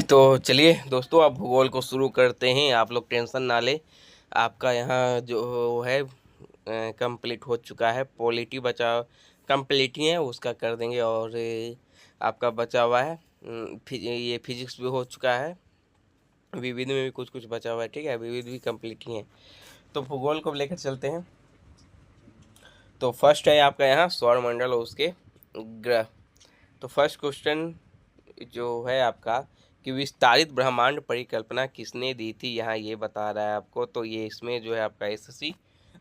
तो चलिए दोस्तों, अब भूगोल को शुरू करते हैं। आप लोग टेंशन ना लें, आपका यहाँ जो है कंप्लीट हो चुका है। पॉलिटी बचा कंप्लीट ही है, उसका कर देंगे। और आपका बचा हुआ है ये फिजिक्स भी हो चुका है। विविध में भी कुछ कुछ बचा हुआ है, ठीक है। विविध भी कंप्लीट ही है। तो भूगोल को लेकर चलते हैं। तो फर्स्ट है आपका यहाँ सौरमंडल और उसके ग्रह। तो फर्स्ट क्वेश्चन जो है आपका कि विस्तारित ब्रह्मांड परिकल्पना किसने दी थी, यहाँ ये बता रहा है आपको। तो ये इसमें जो है आपका एसएससी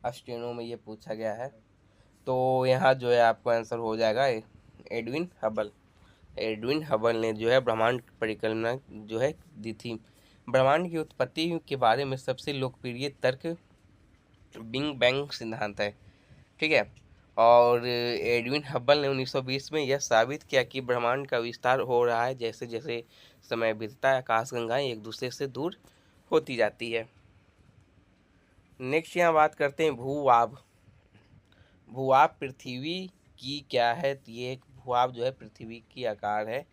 स्टेनो में ये पूछा गया है। तो यहाँ जो है आपको आंसर हो जाएगा एडविन हबल। एडविन हबल ने जो है ब्रह्मांड परिकल्पना जो है दी थी। ब्रह्मांड की उत्पत्ति के बारे में सबसे लोकप्रिय तर्क बिग बैंग सिद्धांत है, ठीक है। और एडविन हब्बल ने 1920 में यह साबित किया कि ब्रह्मांड का विस्तार हो रहा है जैसे जैसे समय बीतता है। आकाशगंगाएं एक दूसरे से दूर होती जाती है। नेक्स्ट यहाँ बात करते हैं भूभाग। भूभाग पृथ्वी की क्या है, तो ये एक भूभाग जो है पृथ्वी की आकार है,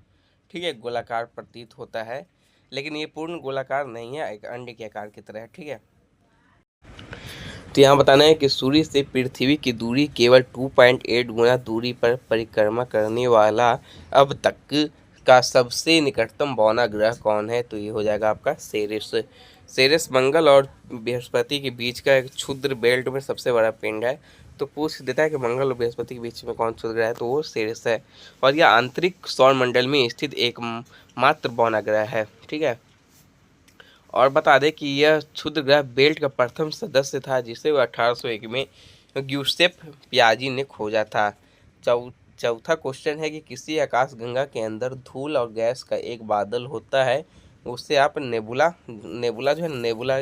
ठीक है। गोलाकार प्रतीत होता है, लेकिन ये पूर्ण गोलाकार नहीं है, एक अंडे के आकार की तरह है, ठीक है। तो यहाँ बताना है कि सूर्य से पृथ्वी की दूरी केवल 2.8 गुना दूरी पर परिक्रमा करने वाला अब तक का सबसे निकटतम बौना ग्रह कौन है, तो ये हो जाएगा आपका सेरेस। सेरेस मंगल और बृहस्पति के बीच का एक क्षुद्र बेल्ट में सबसे बड़ा पिंड है। तो पूछ देता है कि मंगल और बृहस्पति के बीच में कौन क्षुद्र ग्रह है, तो वो सेरेस है। और यह आंतरिक सौरमंडल में स्थित एक मात्र बौना ग्रह है, ठीक है। और बता दें कि यह क्षुद्र ग्रह बेल्ट का प्रथम सदस्य था, जिसे वह 1801 में ग्यूसेप पियाजी ने खोजा था। चौथा क्वेश्चन है कि किसी आकाशगंगा के अंदर धूल और गैस का एक बादल होता है, उससे आप नेबुला नेबुला जो है नेबुला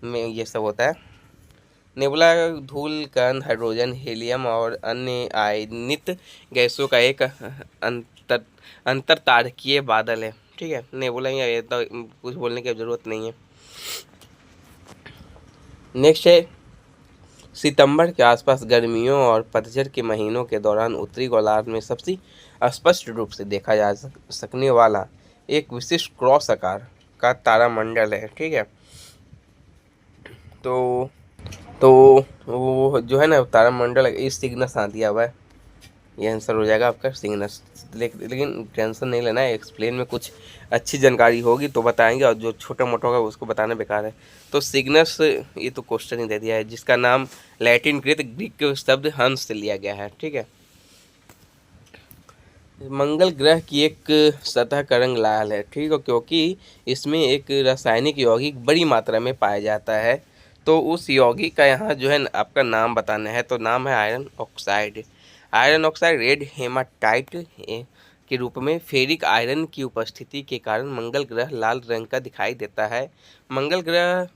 में ये सब होता है। नेबुला धूल कण हाइड्रोजन हीलियम और अन्य आयनित गैसों का एक अंतर तारकीय बादल है, ठीक है। नेबुला ये तो कुछ बोलने की जरूरत नहीं है। नेक्स्ट है सितंबर के आसपास गर्मियों और पतझड़ के महीनों के दौरान उत्तरी गोलार्ध में सबसे स्पष्ट रूप से देखा जा सकने वाला एक विशिष्ट क्रॉस आकार का तारामंडल है, ठीक है। तो तो वो जो है ना तारामंडल इस सिग्नस आ दिया हुआ है, ये आंसर हो जाएगा आपका सिग्नस। लेकिन टेंशन नहीं लेना है, एक्सप्लेन में कुछ अच्छी जानकारी होगी तो बताएंगे, और जो छोटा मोटा होगा उसको बताना बेकार है। तो सिग्नस ये तो क्वेश्चन ही दे दिया है, जिसका नाम लैटिन कृत ग्रीक शब्द हंस से लिया गया है, ठीक है। मंगल ग्रह की एक सतह का रंग लाल है, ठीक है, क्योंकि इसमें एक रासायनिक यौगिक बड़ी मात्रा में पाया जाता है। तो उस यौगिक का यहाँ जो है आपका नाम बताना है। तो नाम है iron oxide. Iron oxide red haematite के रूप में फेरिक आयरन की उपस्थिति के कारण मंगल ग्रह लाल रंग का दिखाई देता है। मंगल ग्रह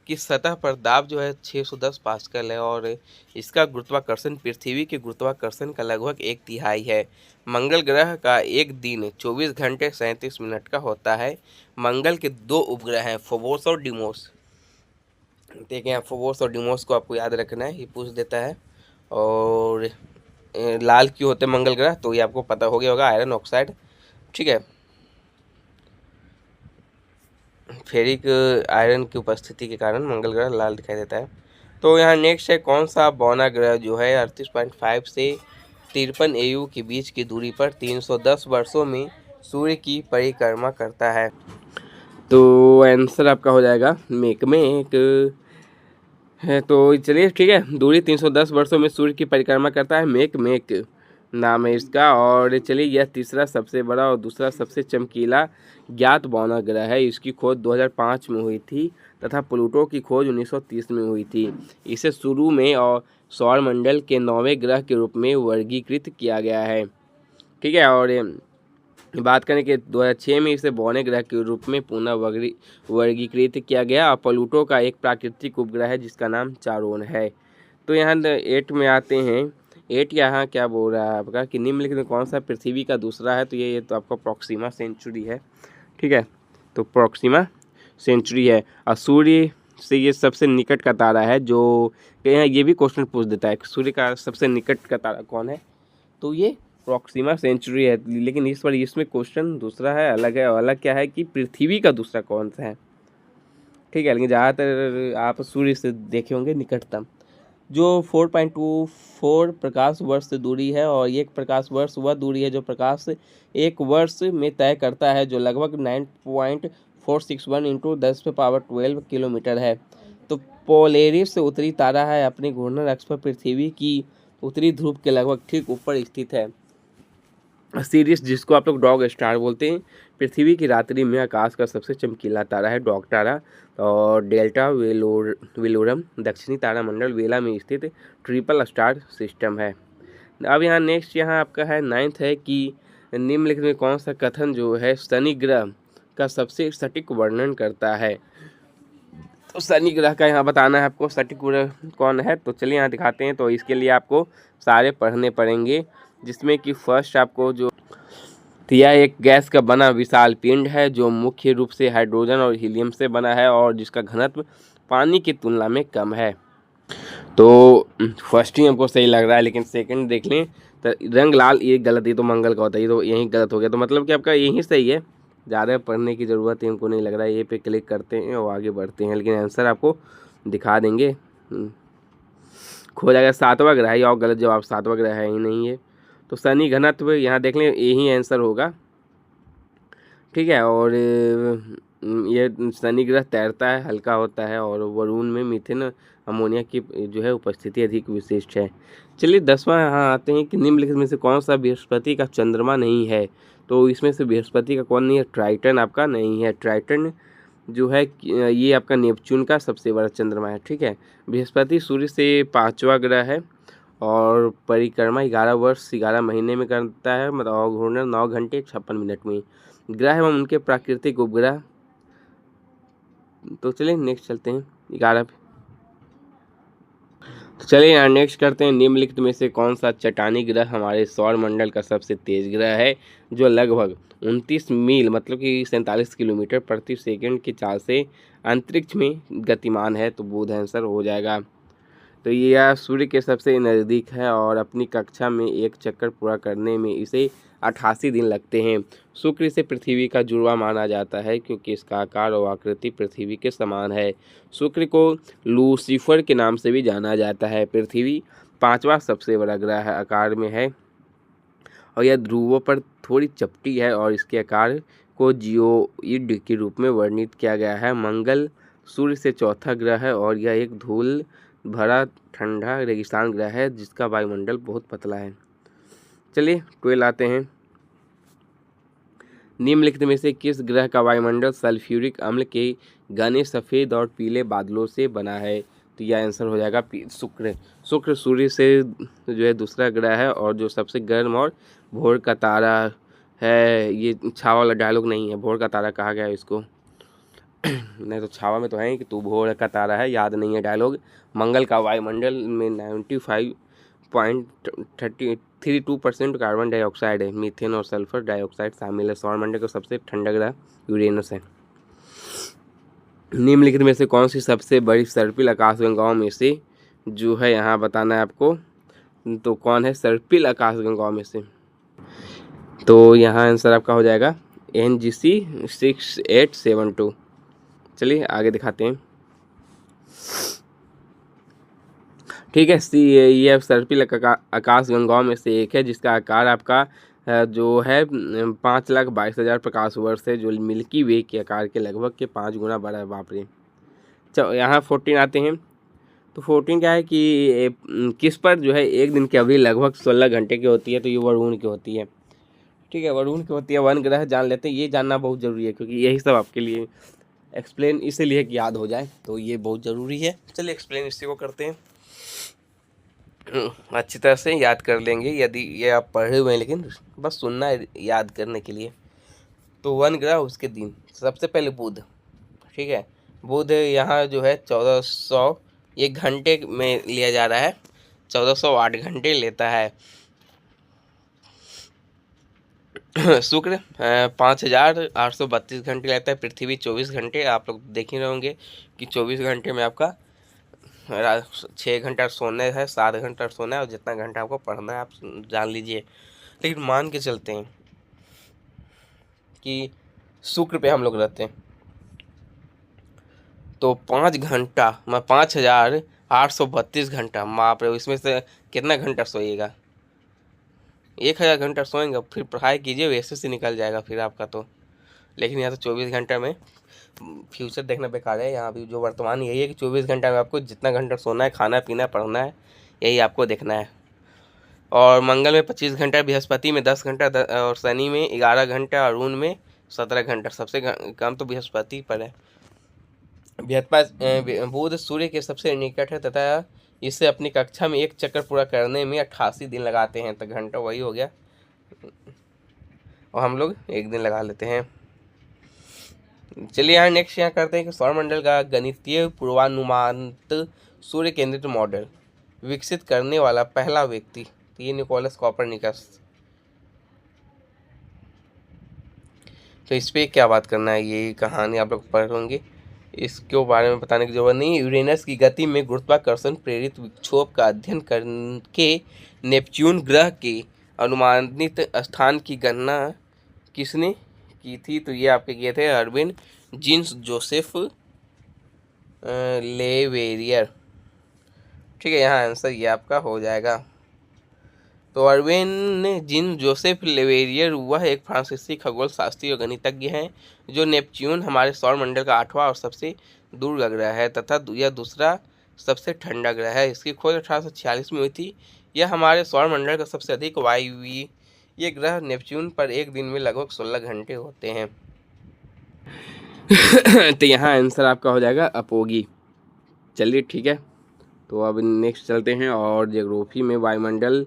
की सतह पर दाब जो है 610 पास्कल है, और इसका गुरुत्वाकर्षण पृथ्वी के गुरुत्वाकर्षण का लगभग 1/3 है। मंगल ग्रह का एक दिन 24 घंटे 37 मिनट का होता है। मंगल के 2 उपग्रह हैं, फोबोस और डिमोस। देखिए यहाँ फोबोस और डिमोस को आपको याद रखना है, ये पूछ देता है। और लाल क्यों होते हैं मंगल ग्रह, तो ये आपको पता हो गया होगा, आयरन ऑक्साइड, ठीक है। फेरिक आयरन की उपस्थिति के कारण मंगल ग्रह लाल दिखाई देता है। तो यहाँ नेक्स्ट है कौन सा बौना ग्रह जो है 38.5 से 53 AU के बीच की दूरी पर 310 वर्षों में सूर्य की परिक्रमा करता है। तो आंसर आपका हो जाएगा मेक में एक है। तो चलिए ठीक है, दूरी 310 वर्षों में सूर्य की परिक्रमा करता है, मेक मेक नाम है इसका। और चलिए यह तीसरा सबसे बड़ा और दूसरा सबसे चमकीला ज्ञात बौना ग्रह है। इसकी खोज 2005 में हुई थी तथा प्लूटो की खोज 1930 में हुई थी। इसे शुरू में और सौरमंडल के 9वें ग्रह के रूप में वर्गीकृत किया गया है, ठीक है। और बात करें कि 2006 में इसे बौने ग्रह के रूप में पुनः वर्गीकृत किया गया। और प्लूटो का एक प्राकृतिक उपग्रह है जिसका नाम चारोन है। तो यहाँ 8 में आते हैं। 8 यहाँ क्या बोल रहा है आपका कि निम्नलिखित में कौन सा पृथ्वी का दूसरा है, तो ये तो आपका प्रॉक्सिमा सेंचुरी है, ठीक है। तो प्रॉक्सिमा सेंचुरी है। और सूर्य से ये सबसे निकट का तारा है, जो यहाँ ये भी क्वेश्चन पूछ देता है कि सूर्य का सबसे निकट का तारा कौन है, तो ये प्रॉक्सिमा सेंचुरी है, लेकिन इस बार इसमें क्वेश्चन दूसरा है, अलग है। और अलग क्या है कि पृथ्वी का दूसरा कौन सा है, ठीक है। लेकिन ज़्यादातर आप सूर्य से देखे होंगे निकटतम, जो 4.24 प्रकाश वर्ष से दूरी है, और एक प्रकाश वर्ष वह दूरी है जो प्रकाश एक वर्ष में तय करता है, जो लगभग 9.461 इंटू 10⁻12 किलोमीटर है। तो पोलेरिस उत्तरी तारा है, अपने घूर्णन अक्ष पर पृथ्वी की उत्तरी ध्रुव के लगभग ठीक ऊपर स्थित है। सीरियस, जिसको आप लोग डॉग स्टार बोलते हैं, पृथ्वी की रात्रि में आकाश का सबसे चमकीला तारा है डॉग तारा। और डेल्टा वेलोरम दक्षिणी तारामंडल वेला में स्थित ट्रिपल स्टार सिस्टम है। अब यहाँ नेक्स्ट यहाँ आपका है 9th है कि निम्नलिखित में कौन सा कथन जो है शनि ग्रह का सबसे सटीक वर्णन करता है। तो शनि ग्रह का यहाँ बताना है आपको सटीक ग्रह कौन है। तो चलिए यहाँ दिखाते हैं। तो इसके लिए आपको सारे पढ़ने पड़ेंगे, जिसमें कि फर्स्ट आपको जो तो यह एक गैस का बना विशाल पिंड है, जो मुख्य रूप से हाइड्रोजन और हीलियम से बना है, और जिसका घनत्व पानी की तुलना में कम है। तो फर्स्ट ही हमको सही लग रहा है, लेकिन सेकंड देख लें तो रंग लाल, ये गलत, ये तो मंगल का होता है, ये तो यही गलत हो गया। तो मतलब कि आपका यही सही है, ज़्यादा पढ़ने की ज़रूरत है हमको नहीं लग रहा है। ये पे क्लिक करते हैं और आगे बढ़ते हैं, लेकिन आंसर आपको दिखा देंगे। खो जाएगा 7वां ग्रह है, और गलत जवाब 7वां ग्रह है ही नहीं है। तो शनि घनत्व यहाँ देख लें यही आंसर होगा, ठीक है। और ये शनि ग्रह तैरता है, हल्का होता है, और वरुण में मीथेन अमोनिया की जो है उपस्थिति अधिक विशिष्ट है। चलिए 10वां यहाँ आते हैं कि निम्नलिखित में से कौन सा बृहस्पति का चंद्रमा नहीं है। तो इसमें से बृहस्पति का कौन नहीं है, ट्राइटन आपका नहीं है। ट्राइटन जो है ये आपका नेपच्यून का सबसे बड़ा चंद्रमा है, ठीक है। बृहस्पति सूर्य से 5वां ग्रह है, और परिक्रमा 11 वर्ष 11 महीने में करता है, मतलब और घूर्णन 9 घंटे 56 मिनट में। ग्रह एवं उनके प्राकृतिक उपग्रह। तो चलिए नेक्स्ट चलते हैं 11 पे। तो चलिए यहाँ नेक्स्ट करते हैं, निम्नलिखित में से कौन सा चट्टानी ग्रह हमारे सौर मंडल का सबसे तेज ग्रह है, जो लगभग 29 मील मतलब कि 47 किलोमीटर प्रति सेकंड की चाल से अंतरिक्ष में गतिमान है। तो बुध आंसर हो जाएगा। तो यह सूर्य के सबसे नज़दीक है, और अपनी कक्षा में एक चक्कर पूरा करने में इसे 88 दिन लगते हैं। शुक्र इसे पृथ्वी का जुड़वा माना जाता है, क्योंकि इसका आकार और आकृति पृथ्वी के समान है। शुक्र को लूसीफर के नाम से भी जाना जाता है। पृथ्वी 5वां सबसे बड़ा ग्रह आकार में है, और यह ध्रुवों पर थोड़ी चपटी है, और इसके आकार को जियोइड के रूप में वर्णित किया गया है। मंगल सूर्य से चौथा ग्रह है, और यह एक धूल भरा ठंडा रेगिस्तान ग्रह है, जिसका वायुमंडल बहुत पतला है। चलिए 12 आते हैं। निम्नलिखित में से किस ग्रह का वायुमंडल सल्फ्यूरिक अम्ल के घने सफ़ेद और पीले बादलों से बना है। तो यह आंसर हो जाएगा शुक्र। शुक्र सूर्य से जो है दूसरा ग्रह है, और जो सबसे गर्म और भोर का तारा है। ये छावा वाला डायलॉग नहीं है, भोर का तारा कहा गया है इसको। नहीं तो छावा में तो है कि तू भोर का तारा है, याद नहीं है डायलॉग। मंगल का वायुमंडल में 95.32% कार्बन डाइऑक्साइड है। मीथेन और सल्फर डाइऑक्साइड शामिल है। सौरमंडल का सबसे ठंडा ग्रह यूरेनस है। निम्नलिखित में से कौन सी सबसे बड़ी सर्पिल आकाशगंगाओं में से जो है यहाँ बताना है आपको। तो कौन है सर्पिल आकाशगंगाओं में से। तो यहाँ आंसर आपका हो जाएगा NGC 6872। चलिए आगे दिखाते हैं, ठीक है। ये सर्पिल आकाशगंगाओं में से एक है, जिसका आकार आपका जो है 5,22,000 प्रकाश वर्ष है, जो मिल्की वे के आकार के लगभग के 5 गुना बड़ा है। बाप रे। चलो यहाँ 14 आते हैं। तो 14 क्या है कि किस पर जो है एक दिन की अवधि लगभग 16 घंटे की होती है। तो ये वरुण की होती है, ठीक है। वरुण की होती है। वन ग्रह जान लेते हैं, ये जानना बहुत ज़रूरी है, क्योंकि यही सब आपके लिए एक्सप्लेन इसीलिए कि याद हो जाए, तो ये बहुत ज़रूरी है। चलिए एक्सप्लेन इसी को करते हैं, अच्छी तरह से याद कर लेंगे यदि ये आप पढ़े हुए हैं, लेकिन बस सुनना है याद करने के लिए। तो वन ग्रह उसके दिन, सबसे पहले बुध, ठीक है। बुध यहाँ जो है 1400 एक घंटे में लिया जा रहा है, 1408 घंटे लेता है। शुक्र 5,832 घंटे लेता है। पृथ्वी 24 घंटे। आप लोग देख ही रहे होंगे कि 24 घंटे में आपका 6 घंटा सोना है, 7 घंटा सोना है, और जितना घंटा आपको पढ़ना है आप जान लीजिए। लेकिन मान के चलते हैं कि शुक्र पे हम लोग रहते हैं, तो 5 घंटा, मैं 5,832 घंटा, बाप रे, इसमें से कितना घंटा सोइएगा? 1,000 घंटा सोएंगे, फिर पढ़ाई कीजिए, वैसे से निकल जाएगा फिर आपका तो। लेकिन यहाँ तो 24 घंटा में फ्यूचर देखना बेकार है। यहाँ भी जो वर्तमान यही है कि 24 घंटा में आपको जितना घंटा सोना है, खाना पीना, पढ़ना है, यही आपको देखना है। और मंगल में 25 घंटा, बृहस्पति में 10 घंटा, और शनि में 11 घंटा, और अरुण में 17 घंटा। सबसे कम तो बृहस्पति पर है। बुध सूर्य के सबसे निकट है तथा इसे अपनी कक्षा में एक चक्कर पूरा करने में 88 दिन लगाते हैं, तो घंटा वही हो गया, और हम लोग एक दिन लगा लेते हैं। चलिए यहाँ नेक्स्ट यहाँ करते हैं कि सौरमंडल का गणितीय पूर्वानुमानित सूर्य केंद्रित मॉडल विकसित करने वाला पहला व्यक्ति, तो ये निकोलस कॉपरनिकस। तो इस पर क्या बात करना है, ये कहानी आप लोग पढ़ होंगे, इसके बारे में बताने की जरूरत नहीं। यूरेनस की गति में गुरुत्वाकर्षण प्रेरित विक्षोभ का अध्ययन करके नेपच्यून ग्रह के अनुमानित स्थान की गणना किसने की थी? तो ये आपके किए थे अर्विन जीन्स जोसेफ लेवेरियर। ठीक है, यहाँ आंसर ये आपका हो जाएगा। तो अर्विन जीन जोसेफ लेवेरियर वह एक फ्रांसीसी खगोल शास्त्री और गणितज्ञ हैं जो नेपच्यून हमारे सौरमंडल का 8वां और सबसे दूर का ग्रह है तथा यह दूसरा सबसे ठंडा ग्रह है। इसकी खोज 1846 में हुई थी। यह हमारे सौरमंडल का सबसे अधिक वायवीय ये ग्रह नेपच्यून पर एक दिन में लगभग 16 घंटे होते हैं। तो यहाँ आंसर आपका हो जाएगा अपोगी। चलिए ठीक है, तो अब नेक्स्ट चलते हैं। और ज्योग्राफी में वायुमंडल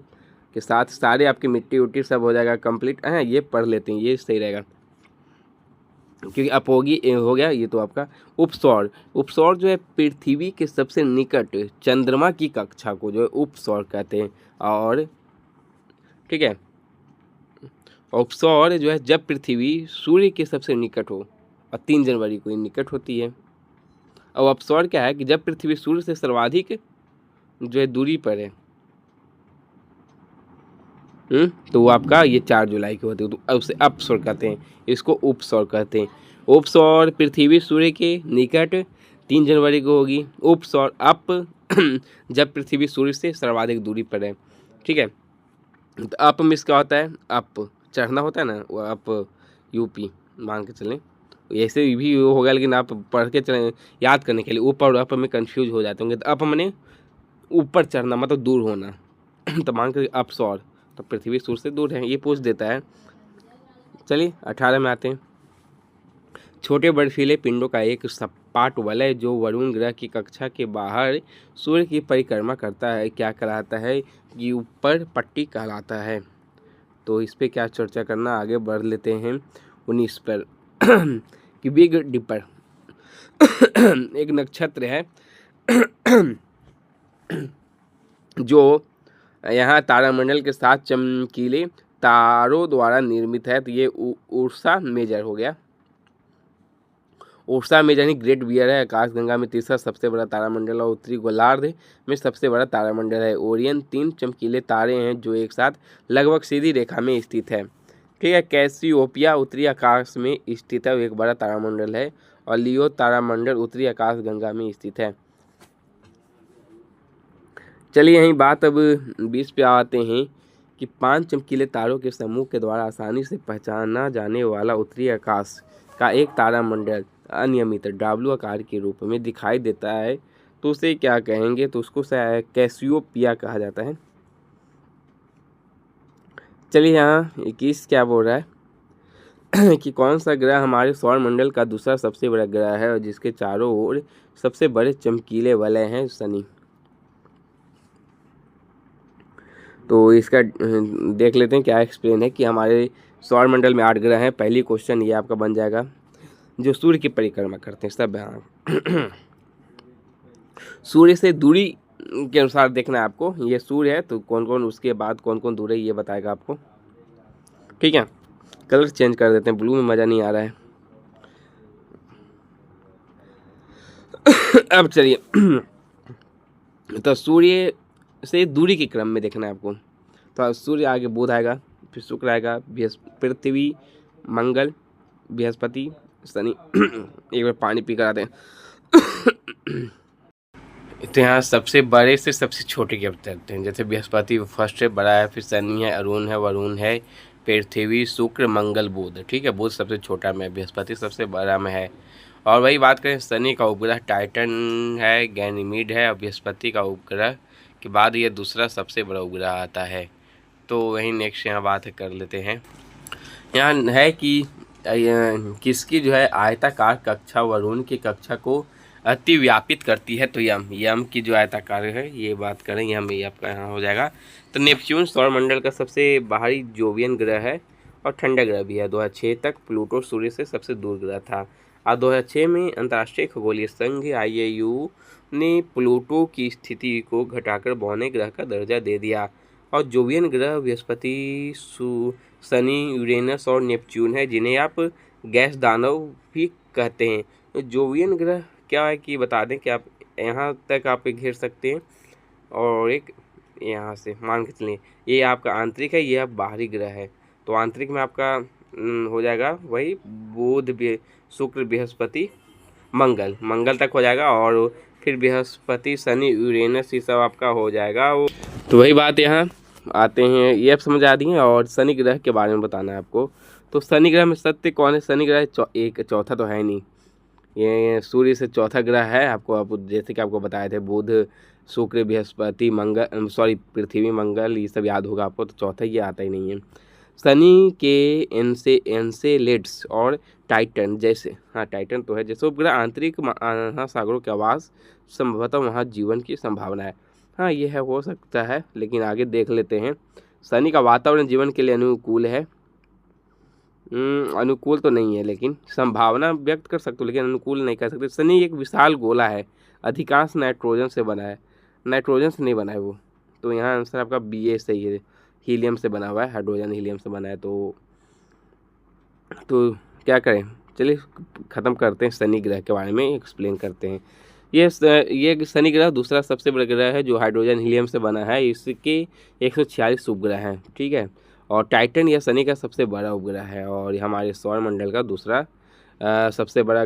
के साथ सारे आपकी मिट्टी उट्टी सब हो जाएगा कंप्लीट। हाँ, ये पढ़ लेते हैं, ये सही रहेगा, क्योंकि अपोगी हो गया। ये तो आपका उपसौर। उपसौर जो है पृथ्वी के सबसे निकट चंद्रमा की कक्षा को जो है उपसौर कहते हैं। और ठीक है, उपसौर जो है जब पृथ्वी सूर्य के सबसे निकट हो, और 3 जनवरी को ये निकट होती है। और अपसौर क्या है कि जब पृथ्वी सूर्य से सर्वाधिक जो है दूरी पर है, तो वो आपका ये 4 जुलाई को होते हैं, तो उसे अपसौर कहते हैं, इसको उपसौर कहते हैं। उपसौर पृथ्वी सूर्य के निकट 3 जनवरी को होगी। उपसौर अप जब पृथ्वी सूर्य से सर्वाधिक दूरी पर है। ठीक है, तो अप मिस क्या होता है? अप चढ़ना होता है ना, वो अप यूपी मान के चलें, ऐसे भी हो गया, लेकिन आप पढ़ के चलें याद करने के लिए। ऊपर और अप में कंफ्यूज हो जाते होंगे। तो अप मैंने ऊपर चढ़ना, मतलब दूर होना। तो मान के अपसौर, तो पृथ्वी सूर्य से दूर है, ये पूछ देता है। चलिए 18 में आते हैं। छोटे बर्फीले पिंडों का एक सपाट वलय जो वरुण ग्रह की कक्षा के बाहर सूर्य की परिक्रमा करता है क्या कहलाता है? ये ऊपर पट्टी कहलाता है। तो इस पे क्या चर्चा करना, आगे बढ़ लेते हैं 19 पर। कि बिग डिपर एक नक्षत्र है जो यहाँ तारामंडल के साथ चमकीले तारों द्वारा निर्मित है। तो ये उर्सा मेजर हो गया। उर्सा मेजर यानी ग्रेट बियर है। आकाशगंगा में तीसरा सबसे बड़ा तारामंडल और उत्तरी गोलार्ध में सबसे बड़ा तारामंडल है। ओरियन 3 चमकीले तारे हैं जो एक साथ लगभग सीधी रेखा में स्थित है। ठीक है, कैसियोपिया उत्तरी आकाश में स्थित है, एक बड़ा तारामंडल है। और लियो तारामंडल उत्तरी आकाशगंगा में स्थित है। चलिए यही बात अब 20 पे आते हैं कि 5 चमकीले तारों के समूह के द्वारा आसानी से पहचाना जाने वाला उत्तरी आकाश का एक तारामंडल अनियमित डाब्लू आकार के रूप में दिखाई देता है, तो उसे क्या कहेंगे? तो उसको कैसियोपिया कहा जाता है। चलिए यहाँ 21 क्या बोल रहा है कि कौन सा ग्रह हमारे सौरमंडल का दूसरा सबसे बड़ा ग्रह है और जिसके चारों ओर सबसे बड़े चमकीले वलय हैं? शनि। तो इसका देख लेते हैं क्या एक्सप्लेन है कि हमारे सौरमंडल में 8 ग्रह हैं। पहली क्वेश्चन ये आपका बन जाएगा जो सूर्य की परिक्रमा करते हैं सब। हाँ सूर्य से दूरी के अनुसार देखना है आपको। ये सूर्य है तो कौन कौन उसके बाद कौन कौन दूर है ये बताएगा आपको। ठीक है, कलर चेंज कर देते हैं, ब्लू में मज़ा नहीं आ रहा है। अब चलिए तो सूर्य से दूरी के क्रम में देखना है आपको। तो सूर्य आगे बुध आएगा, फिर शुक्र आएगा, पृथ्वी, मंगल, बृहस्पति, शनि। एक बार पानी पी कर आते हैं। तो यहाँ सबसे बड़े से सबसे छोटे की करते हैं। जैसे बृहस्पति फर्स्ट है, बड़ा है, फिर शनि है, अरुण है, वरुण है, पृथ्वी, शुक्र, मंगल, बुध। ठीक है, बुध सबसे छोटा में है, बृहस्पति सबसे बड़ा में है। और वही बात करें, शनि का उपग्रह टाइटन है, गैनीमीड है, और बृहस्पति का उपग्रह के बाद ये दूसरा सबसे बड़ा उपग्रह आता है। तो वही नेक्स्ट यहाँ बात कर लेते हैं। यहाँ है कि किसकी जो है आयताकार कक्षा वरुण की कक्षा को अति व्यापित करती है। तो यम की जो आयताकार है, ये बात करें, यम ये आपका यहाँ हो जाएगा। तो नेपच्यून सौरमंडल का सबसे बाहरी जोवियन ग्रह है और ठंडा ग्रह भी है। 2006 तक प्लूटो सूर्य से सबसे दूर ग्रह था। और 2006 में अंतर्राष्ट्रीय खगोलीय संघ IAU ने प्लूटो की स्थिति को घटाकर बौने ग्रह का दर्जा दे दिया। और जोवियन ग्रह बृहस्पति, शनि, यूरेनस और नेपच्यून है, जिन्हें आप गैस दानव भी कहते हैं। जोवियन ग्रह क्या है कि बता दें कि आप यहाँ तक आप घेर सकते हैं, और एक यहाँ से मान के चलिए ये आपका आंतरिक है, ये आप बाहरी ग्रह है। तो आंतरिक में आपका हो जाएगा वही बुध, शुक्र, बृहस्पति, मंगल तक हो जाएगा। और फिर बृहस्पति, शनि, यूरेनस, ये सब आपका हो जाएगा। तो वही बात यहाँ आते हैं, ये आप समझ आ दिए। और शनि ग्रह के बारे में बताना है आपको। तो शनि ग्रह में सत्य कौन है? शनि ग्रह एक चौथा तो है नहीं, ये सूर्य से चौथा ग्रह है। आपको जैसे कि आपको बताए थे, बुध, शुक्र, बृहस्पति, पृथ्वी, मंगल, ये सब याद होगा आपको। तो चौथा ये आता ही नहीं है। शनि के एनसेलेड्स और टाइटन जैसे, हाँ टाइटन तो है, जैसे उपग्रह आंतरिक महासागरों के आवास, संभवतः वहाँ जीवन की संभावना है। हाँ ये है, हो सकता है, लेकिन आगे देख लेते हैं। शनि का वातावरण जीवन के लिए अनुकूल है। अनुकूल तो नहीं है, लेकिन संभावना व्यक्त कर सकते हो, लेकिन अनुकूल नहीं कर सकते। शनि एक विशाल गोला है, अधिकांश नाइट्रोजन से बना है, नाइट्रोजन से नहीं बना है वो। तो यहाँ आंसर आपका BA सही है, हीलियम से बना हुआ है, हाइड्रोजन हीलियम से बना है। तो क्या करें, चलिए ख़त्म करते हैं, शनि ग्रह के बारे में एक्सप्लेन करते हैं। ये शनि ग्रह दूसरा सबसे बड़ा ग्रह है जो हाइड्रोजन हीलियम से बना है। इसके 146 उपग्रह हैं, ठीक है। और टाइटन यह शनि का सबसे बड़ा उपग्रह है, और हमारे सौरमंडल का दूसरा सबसे बड़ा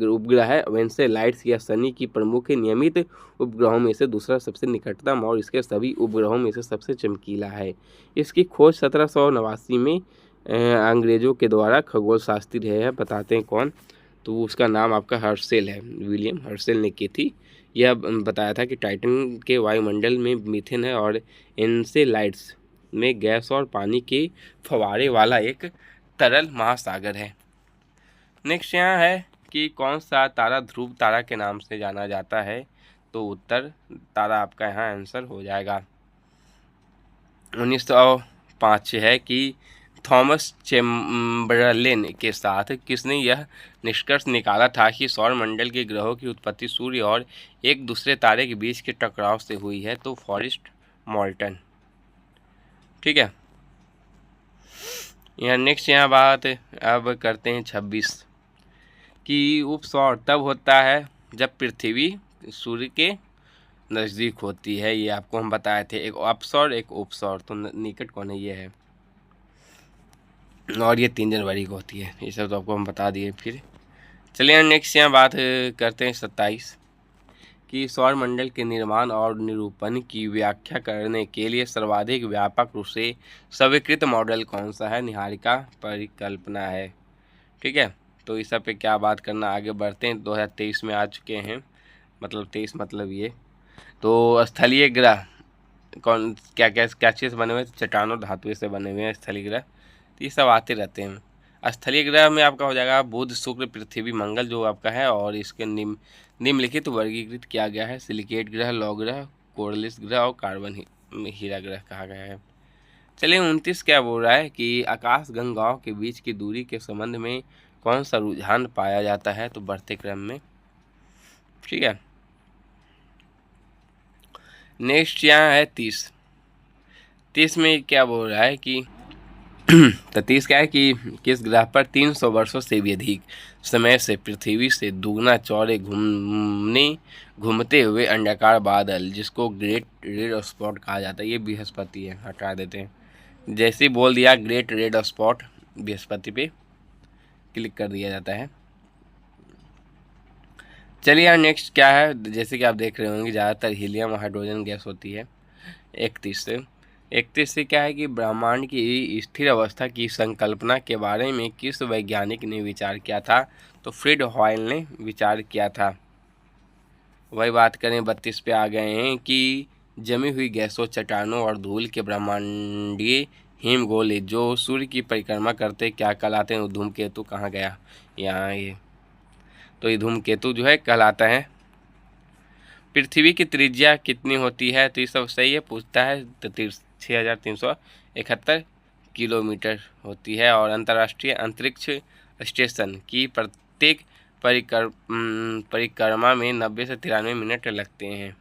उपग्रह है। वेंसेलाइट्स या शनि की प्रमुख नियमित उपग्रहों में से दूसरा सबसे निकटतम और इसके सभी उपग्रहों में से सबसे चमकीला है। इसकी खोज 1789 में अंग्रेजों के द्वारा खगोल शास्त्री है, बताते हैं कौन, तो उसका नाम आपका हर्शेल है, विलियम हर्शेल ने की थी। यह बताया था कि टाइटन के वायुमंडल में मीथेन है और एनसेलाइड्स में गैस और पानी के फवारे वाला एक तरल महासागर है। नेक्स्ट यहाँ है कि कौन सा तारा ध्रुव तारा के नाम से जाना जाता है। तो उत्तर तारा आपका यहाँ आंसर हो जाएगा। 1905 है कि थॉमस चेम्बरलेन के साथ किसने यह निष्कर्ष निकाला था कि सौरमंडल के ग्रहों की उत्पत्ति सूर्य और एक दूसरे तारे के बीच के टकराव से हुई है। तो फॉरेस्ट मॉल्टन, ठीक है। यहाँ नेक्स्ट यहाँ बात अब करते हैं 26 कि उपसौर तब होता है जब पृथ्वी सूर्य के नज़दीक होती है। ये आपको हम बताए थे, एक अपसौर एक उपसौर। तो निकट कौन है? ये है, और ये 3 जनवरी को होती है। ये सब तो आपको हम बता दिए। फिर चलिए नेक्स्ट यहाँ बात करते हैं 27 कि सौरमंडल के निर्माण और निरूपण की व्याख्या करने के लिए सर्वाधिक व्यापक रूप से स्वीकृत मॉडल कौन सा है? निहारिका परिकल्पना है, ठीक है। तो इस सब पे क्या बात करना, आगे बढ़ते हैं। 2023 में आ चुके हैं, मतलब 23 मतलब ये। तो स्थलीय ग्रह कौन क्या चीज़ से बने हुए? चट्टान और धातु से बने हुए हैं स्थलीय ग्रह। तो ये सब आते रहते हैं। स्थलीय ग्रह में आपका हो जाएगा बुध, शुक्र, पृथ्वी, मंगल जो आपका है। और इसके निम्नलिखित वर्गीकृत किया गया है: सिलिकेट ग्रह, लौ ग्रह, कोरलिस ग्रह और कार्बन हीरा ग्रह कहा गया है। चलिए 29 क्या बोल रहा है कि आकाश गंगाओं के बीच की दूरी के संबंध में कौन सा रुझान पाया जाता है? तो बढ़ते क्रम में, ठीक है। नेक्स्ट यहाँ है 30 में क्या बोल रहा है कि तो 30 क्या है कि किस ग्रह पर 300 वर्षों से भी अधिक समय से पृथ्वी से दुगना चौड़े घूमते हुए अंडाकार बादल, जिसको ग्रेट रेड स्पॉट कहा जाता है, ये बृहस्पति है, हटा देते हैं। जैसे ही बोल दिया ग्रेट रेड स्पॉट, बृहस्पति पे क्लिक कर दिया जाता है। चलिए यार नेक्स्ट क्या है, जैसे कि आप देख रहे होंगे ज़्यादातर हीलियम हाइड्रोजन गैस होती है। 31 से क्या है कि ब्रह्मांड की स्थिर अवस्था की संकल्पना के बारे में किस वैज्ञानिक ने विचार किया था? तो फ्रिड हॉयल ने विचार किया था। वही बात करें 32 पे आ गए हैं कि जमी हुई गैसों, चट्टानों और धूल के ब्रह्मांडीय हिमगोले जो सूर्य की परिक्रमा करते क्या कहलाते हैं? धूमकेतु कहाँ गया? यहाँ ये, तो ये धूमकेतु जो है कहलाता है। पृथ्वी की त्रिज्या कितनी होती है? तो ये सब सही है, पूछता है तो 6371 किलोमीटर होती है। और अंतर्राष्ट्रीय अंतरिक्ष स्टेशन की प्रत्येक परिक्रमा में 90 से 93 मिनट लगते हैं।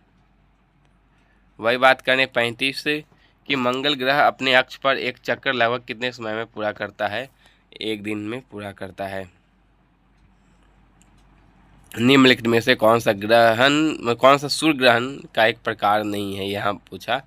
वही बात करें 35 कि मंगल ग्रह अपने अक्ष पर एक चक्कर लगभग कितने समय में पूरा करता है? 1 दिन में पूरा करता है। निम्नलिखित में से कौन सा सूर्य ग्रहण का एक प्रकार नहीं है? यहाँ पूछा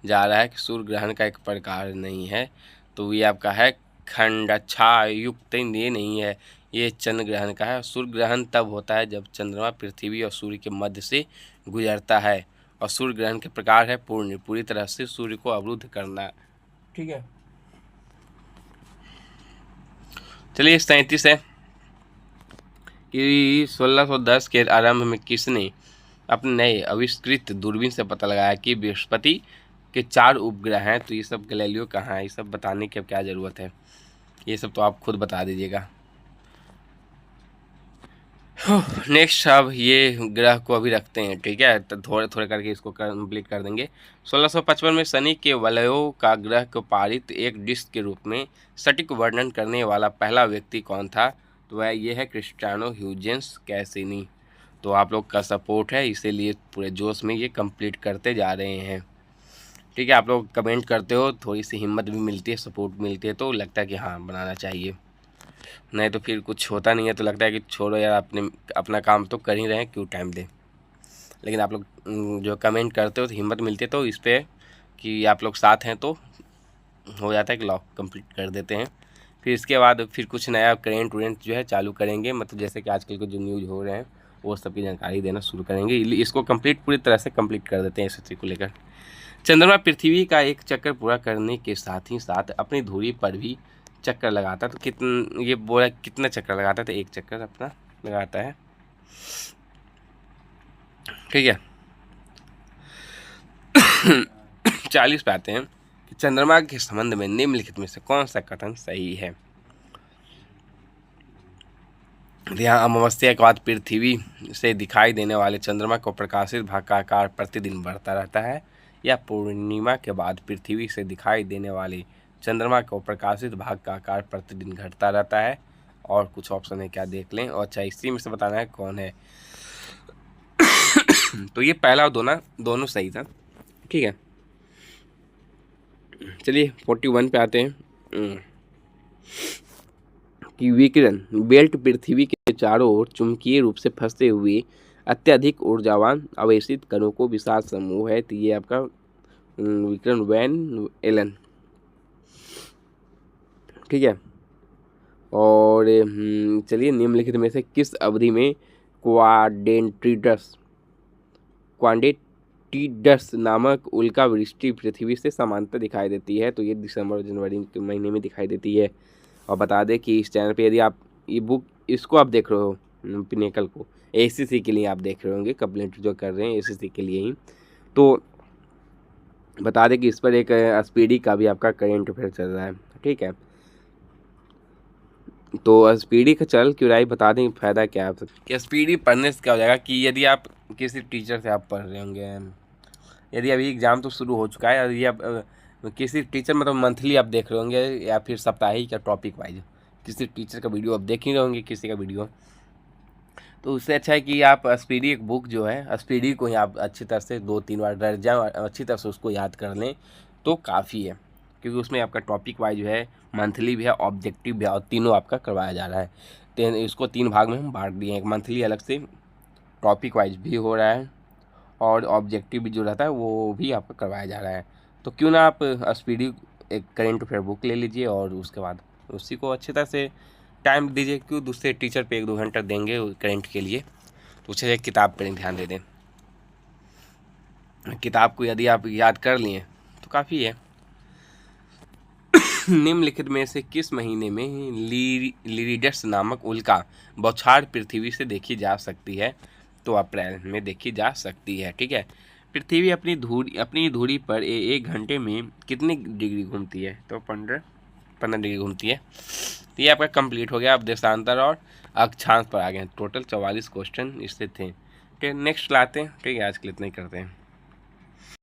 जा रहा है कि सूर्य ग्रहण का एक प्रकार नहीं है, तो ये आपका है खंडच्छायुक्त, ये नहीं है, ये चंद्र ग्रहण का है। सूर्य ग्रहण तब होता है जब चंद्रमा पृथ्वी और सूर्य के मध्य से गुजरता है। और सूर्य ग्रहण के प्रकार है पूरी तरह से सूर्य को अवरुद्ध करना। ठीक है, चलिए 37 है कि 1610 के आरंभ में किसने अपने नए आविष्कृत दूरबीन से पता लगाया कि बृहस्पति के 4 उपग्रह हैं? तो ये सब गैलीलियो कहाँ है? ये सब बताने की अब क्या ज़रूरत है, ये सब तो आप खुद बता दीजिएगा। नेक्स्ट अब ये ग्रह को अभी रखते हैं, ठीक है, तो थोड़े थोड़े करके इसको कंप्लीट कर देंगे। 1655 में शनि के वलयों का ग्रह को पारित एक डिस्क के रूप में सटीक वर्णन करने वाला पहला व्यक्ति कौन था? तो वह ये है क्रिस्टियानो ह्यूजेंस कैसिनी। तो आप लोग का सपोर्ट है, इसीलिए पूरे जोश में ये कंप्लीट करते जा रहे हैं। ठीक है, आप लोग कमेंट करते हो, थोड़ी सी हिम्मत भी मिलती है, सपोर्ट मिलती है, तो लगता है कि हाँ बनाना चाहिए, नहीं तो फिर कुछ होता नहीं है, तो लगता है कि छोड़ो यार, अपना काम तो कर ही रहे हैं, क्यों टाइम दें। लेकिन आप लोग जो कमेंट करते हो तो हिम्मत मिलती है, तो इस पर कि आप लोग साथ हैं तो हो जाता है कि लॉक कंप्लीट कर देते हैं। फिर इसके बाद फिर कुछ नया करेंट वरेंट जो है चालू करेंगे, मतलब जैसे कि आजकल के जो न्यूज़ हो रहे हैं वो सब की जानकारी देना शुरू करेंगे। इसको कंप्लीट पूरी तरह से कंप्लीट कर देते हैं एसएससी को लेकर। चंद्रमा पृथ्वी का एक चक्कर पूरा करने के साथ ही साथ अपनी धुरी पर भी चक्कर लगाता, तो ये बोला कितना चक्कर लगाता है? तो 1 चक्कर अपना लगाता है। ठीक है 40 पे आते हैं कि चंद्रमा के संबंध में निम्नलिखित में से कौन सा कथन सही है? यहाँ अमावस्या के बाद पृथ्वी से दिखाई देने वाले चंद्रमा को प्रकाशित भाग का आकार प्रतिदिन बढ़ता रहता है, या पूर्णिमा के बाद पृथ्वी से दिखाई देने वाले चंद्रमा को प्रकाशित भाग का आकार प्रतिदिन घटता रहता है? और कुछ ऑप्शन है क्या, देख लें। और अच्छा, इसी में से बताना है कौन है। तो ये पहला और दोनों सही था। ठीक है, चलिए 41 पे आते हैं कि विकिरण बेल्ट पृथ्वी के चारों ओर चुंबकीय रूप से फंसे हुए अत्यधिक ऊर्जावान अवेशित कणों को विशाल समूह है। तो ये आपका विकिरण वैन एलन। ठीक है, और चलिए निम्नलिखित में से किस अवधि में क्वाड्रेटिडस नामक उल्कावृष्टि पृथ्वी से समांतर दिखाई देती है? तो ये दिसंबर और जनवरी के महीने में दिखाई देती है। और बता दें कि इस चैनल पे यदि आप ई बुक इसको आप देख रहे हो, पिनेकल को एसीसी के लिए आप देख रहे होंगे, कंप्लीट जो कर रहे हैं एसीसी के लिए ही, तो बता दें कि इस पर एक स्पीडी का भी आपका करेंट अफेयर चल रहा है। ठीक है, तो स्पीडी का चल क्यों रहा है बता दें, फ़ायदा क्या है कि स्पीडी पढ़ने से क्या हो जाएगा कि यदि आप किसी टीचर से आप पढ़ रहे होंगे, यदि अभी एग्ज़ाम तो शुरू हो चुका है, यदि आप किसी टीचर मतलब मंथली आप देख रहे होंगे या फिर साप्ताहिक या टॉपिक वाइज किसी टीचर का वीडियो आप देख ही रहे होंगे, किसी का वीडियो, तो उससे अच्छा है कि आप स्पीडी एक बुक जो है स्पीडी को ही आप अच्छी तरह से 2-3 बार डर जाए, अच्छी तरह से उसको याद कर लें तो काफ़ी है, क्योंकि उसमें आपका टॉपिक वाइज जो है मंथली भी है, ऑब्जेक्टिव भी है, और तीनों आपका करवाया जा रहा है। तो इसको 3 भाग में हम बांट दिए हैं, एक मंथली अलग से टॉपिक वाइज भी हो रहा है, और ऑब्जेक्टिव भी जो रहता है वो भी आपका करवाया जा रहा है। तो क्यों ना आप स्पीडी एक करेंट अफेयर बुक ले लीजिए और उसके बाद उसी को अच्छी तरह से टाइम दीजिए, क्यों दूसरे टीचर पे 1-2 घंटा देंगे करेंट के लिए, तो उसे किताब पर ध्यान दे दें। किताब को यदि आप याद कर लिए तो काफ़ी है। निम्नलिखित में से किस महीने में लिरिडस नामक उल्का बौछार पृथ्वी से देखी जा सकती है? तो अप्रैल में देखी जा सकती है। ठीक है, पृथ्वी अपनी धुरी पर एक घंटे में कितनी डिग्री घूमती है? तो 15 डिग्री घूमती है। तो ये आपका कंप्लीट हो गया। अब देशांतर और अक्षांश पर आ गए। टोटल 44 क्वेश्चन इससे थे। ठीक है, नेक्स्ट लाते हैं। ठीक है, आज के लिए इतना ही करते हैं।